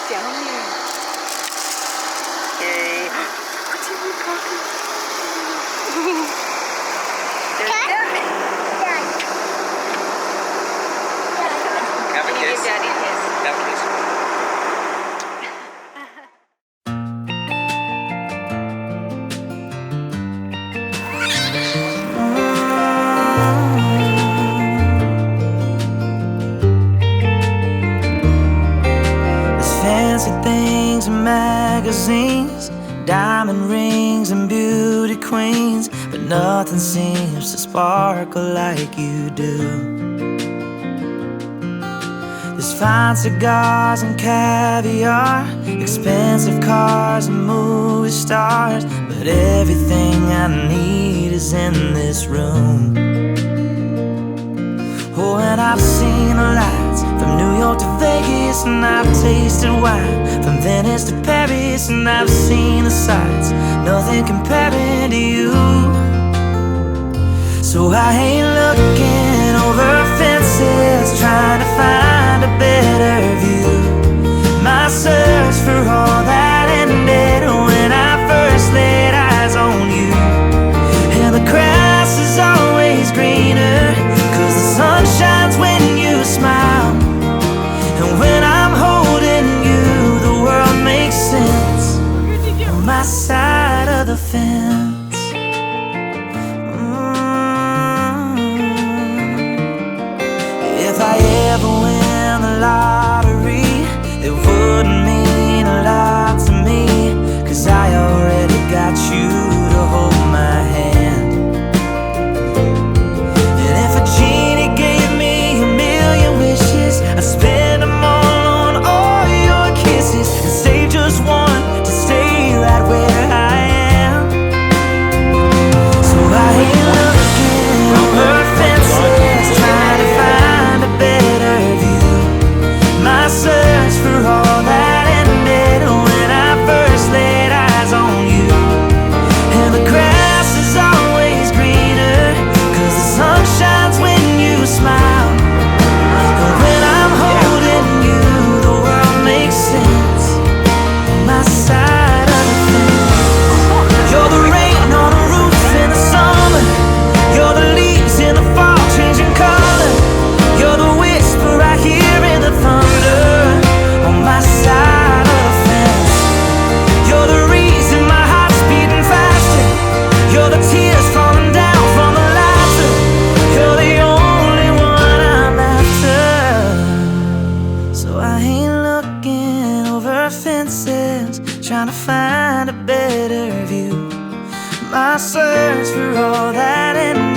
เสียงห้องนี้เลยเย้ที่มีคอคือ Have a kiss. Daddy a kiss. Have a kiss. Fancy things in magazines, diamond rings and beauty queens, but nothing seems to sparkle like you do. There's fine cigars and caviar, expensive cars and movie stars, but everything I need is in this room. Oh, and I've seen the lights from New York to Vegas, and I've tasted wine from Venice to Paris, and I've seen the sights, nothing comparing to you. So I ain't looking over fences, trying to find a better view. My search for all that ended when I first laid eyes on you. And the grass is always greener, 'cause the sun shines when you smile. And when I'm holding you, the world makes sense on my side of the fence. If I ever win the lottery, it wouldn't mean a lot to me, 'cause I already got you to hold my hand. And if a genie gave me a million wishes, I'd spend them all on all your kisses, and save just one to stay right where I am. So I ain't looking over fences, trying to find a better view. My search for all that ended when I first laid eyes on you. And the grass is always greener, 'cause the sun shines when you smile. And when I'm holding you, the world makes sense on my side of the fence. You're the rain on a roof in the summer, you're the leaves in the fall changing color, you're the whisper I hear in the thunder on my side of the fence. You're the reason my heart's beating faster, you're the tears falling down from the laughter, you're the only one I'm after. So I ain't looking over fences, trying to find a better view. My search for all that ended